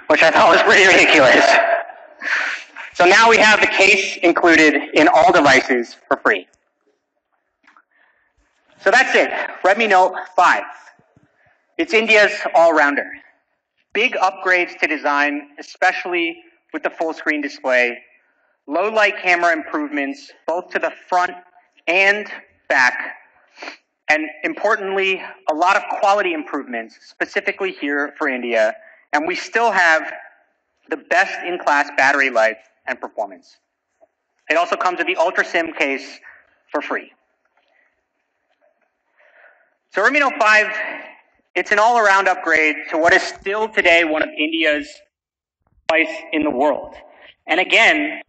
which I thought was pretty ridiculous. So now we have the case included in all devices for free. So that's it, Redmi Note 5. It's India's all-rounder. Big upgrades to design, especially with the full screen display, low light camera improvements, both to the front and back, and importantly, a lot of quality improvements, specifically here for India, and we still have the best-in-class battery life and performance. It also comes with the Ultra SIM case for free. So Redmi Note 5, it's an all-around upgrade to what is still today one of India's device in the world. And again,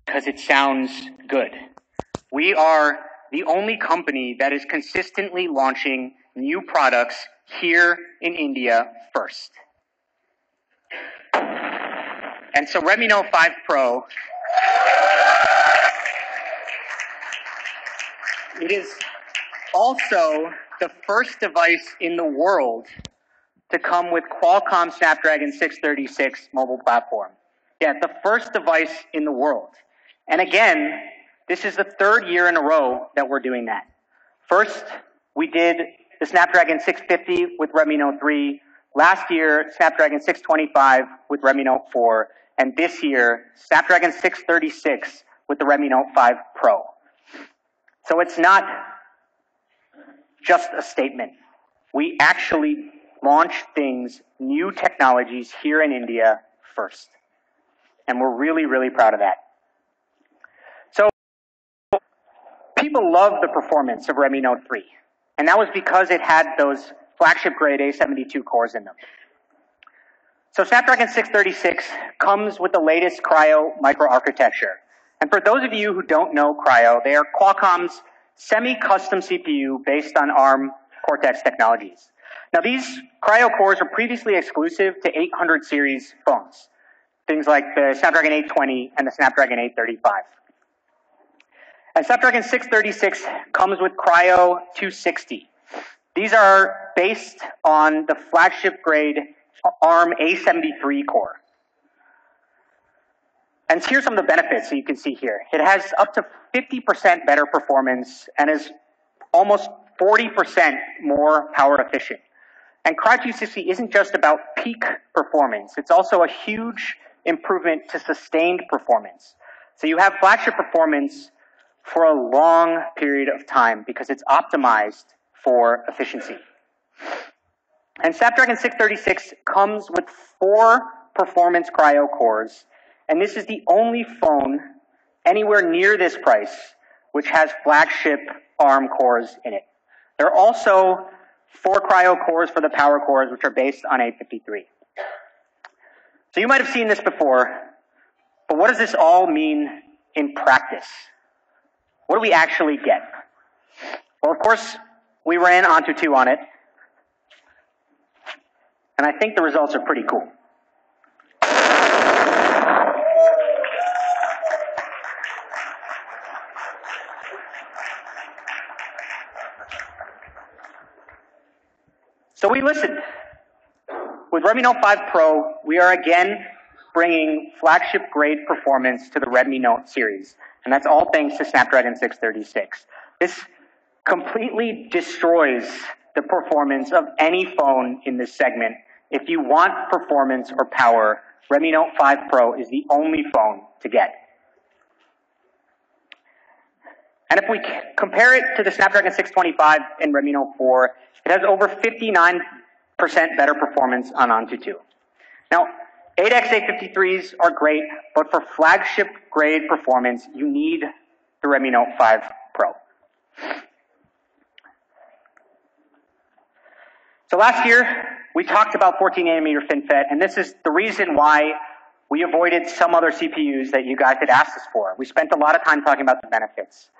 because it sounds good. We are the only company that is consistently launching new products here in India first. And so Redmi Note 5 Pro, it is also the first device in the world to come with Qualcomm Snapdragon 636 mobile platform. Yeah, the first device in the world. And again, this is the third year in a row that we're doing that. First, we did the Snapdragon 650 with Redmi Note 3. Last year, Snapdragon 625 with Redmi Note 4. And this year, Snapdragon 636 with the Redmi Note 5 Pro. So it's not just a statement. We actually launch things, new technologies here in India first. And we're really, really proud of that. So people love the performance of Redmi Note 3. And that was because it had those flagship grade A72 cores in them. So Snapdragon 636 comes with the latest Cryo microarchitecture. And for those of you who don't know Cryo, they are Qualcomm's semi-custom CPU based on ARM Cortex technologies. Now these Cryo cores are previously exclusive to 800 series phones. Things like the Snapdragon 820 and the Snapdragon 835. And Snapdragon 636 comes with Cryo 260. These are based on the flagship grade ARM A73 core. And here's some of the benefits that you can see here. It has up to 50% better performance and is almost 40% more power efficient. And Cryo 260 isn't just about peak performance. It's also a huge improvement to sustained performance. So you have flagship performance for a long period of time because it's optimized for efficiency. And Snapdragon 636 comes with 4 performance Cryo cores, and this is the only phone anywhere near this price which has flagship ARM cores in it. There are also 4 Cryo cores for the power cores, which are based on A53. So you might have seen this before, but what does this all mean in practice? What do we actually get? Well, of course, we ran Antutu on it, and I think the results are pretty cool. So we listened. With Redmi Note 5 Pro, we are again bringing flagship grade performance to the Redmi Note series. And that's all thanks to Snapdragon 636. This completely destroys the performance of any phone in this segment. If you want performance or power, Redmi Note 5 Pro is the only phone to get. And if we compare it to the Snapdragon 625 and Redmi Note 4, it has over 59% better performance on Antutu. Now, 8X A53s are great, but for flagship grade performance, you need the Redmi Note 5 Pro. So last year, we talked about 14nm FinFET, and this is the reason why we avoided some other CPUs that you guys had asked us for. We spent a lot of time talking about the benefits.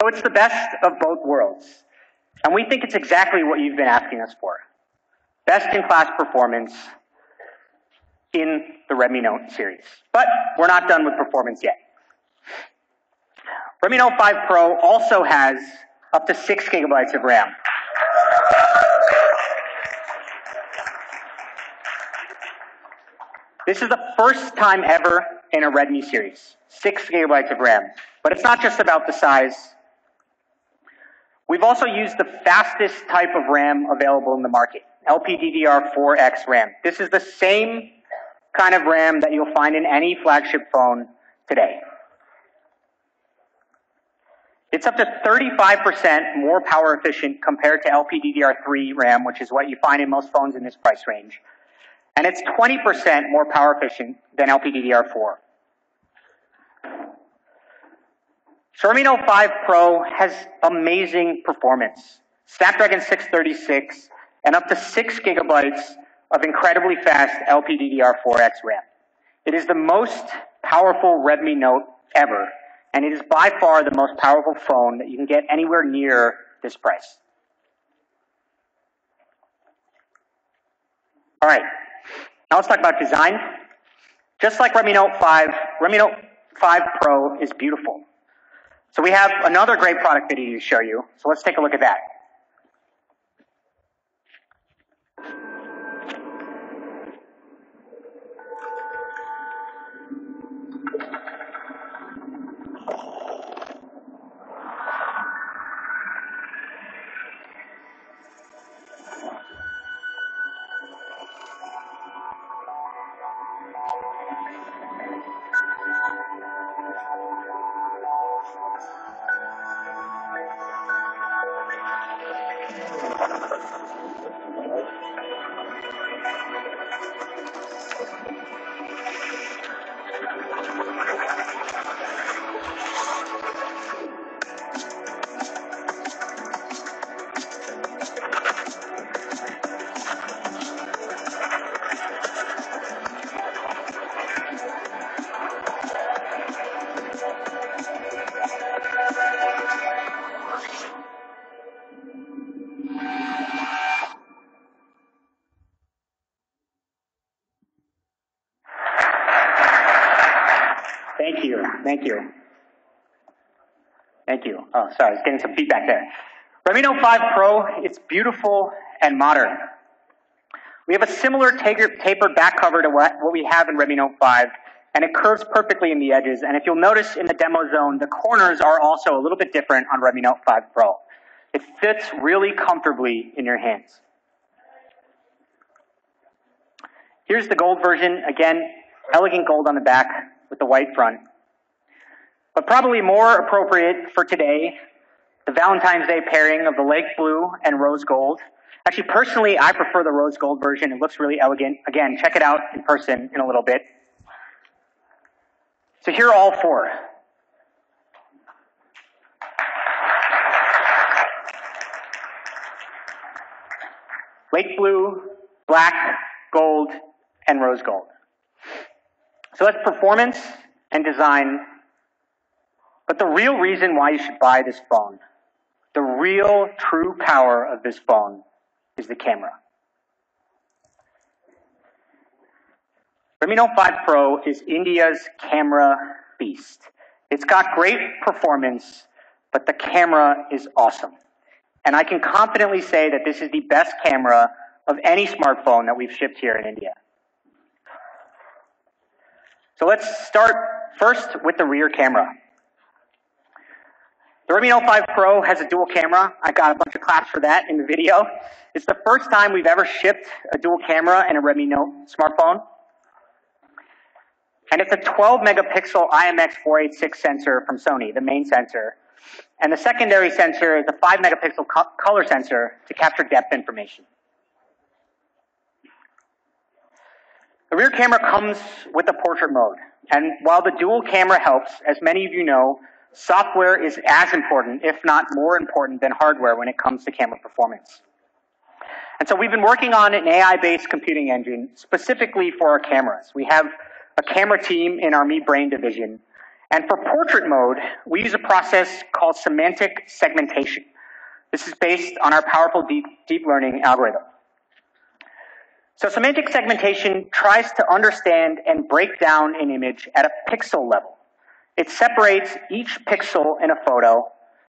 So it's the best of both worlds. And we think it's exactly what you've been asking us for. Best-in-class performance in the Redmi Note series. But we're not done with performance yet. Redmi Note 5 Pro also has up to 6 gigabytes of RAM. This is the first time ever in a Redmi series, 6 gigabytes of RAM. But it's not just about the size. We've also used the fastest type of RAM available in the market, LPDDR4X RAM. This is the same kind of RAM that you'll find in any flagship phone today. It's up to 35% more power efficient compared to LPDDR3 RAM, which is what you find in most phones in this price range. And it's 20% more power efficient than LPDDR4. So Redmi Note 5 Pro has amazing performance. Snapdragon 636 and up to 6 gigabytes of incredibly fast LPDDR4X RAM. It is the most powerful Redmi Note ever, and it is by far the most powerful phone that you can get anywhere near this price. All right, now let's talk about design. Just like Redmi Note 5, Redmi Note 5 Pro is beautiful. So we have another great product video to show you, so let's take a look at that. Thank you. Oh, sorry, I was getting some feedback there. Redmi Note 5 Pro, it's beautiful and modern. We have a similar tapered back cover to what we have in Redmi Note 5, and it curves perfectly in the edges. And if you'll notice in the demo zone, the corners are also a little bit different on Redmi Note 5 Pro. It fits really comfortably in your hands. Here's the gold version. Again, elegant gold on the back with the white front. But probably more appropriate for today, the Valentine's Day pairing of the lake blue and rose gold. Actually, personally, I prefer the rose gold version. It looks really elegant. Again, check it out in person in a little bit. So here are all four. Lake blue, black, gold, and rose gold. So that's performance and design. But the real reason why you should buy this phone, the real true power of this phone, is the camera. Redmi Note 5 Pro is India's camera beast. It's got great performance, but the camera is awesome. And I can confidently say that this is the best camera of any smartphone that we've shipped here in India. So let's start first with the rear camera. The Redmi Note 5 Pro has a dual camera. I got a bunch of claps for that in the video. It's the first time we've ever shipped a dual camera in a Redmi Note smartphone. And it's a 12 megapixel IMX486 sensor from Sony, the main sensor. And the secondary sensor is a 5 megapixel color sensor to capture depth information. The rear camera comes with a portrait mode. And while the dual camera helps, as many of you know, software is as important, if not more important than hardware when it comes to camera performance. And so we've been working on an AI-based computing engine specifically for our cameras. We have a camera team in our Mi Brain division. And for portrait mode, we use a process called semantic segmentation. This is based on our powerful deep learning algorithm. So semantic segmentation tries to understand and break down an image at a pixel level. It separates each pixel in a photo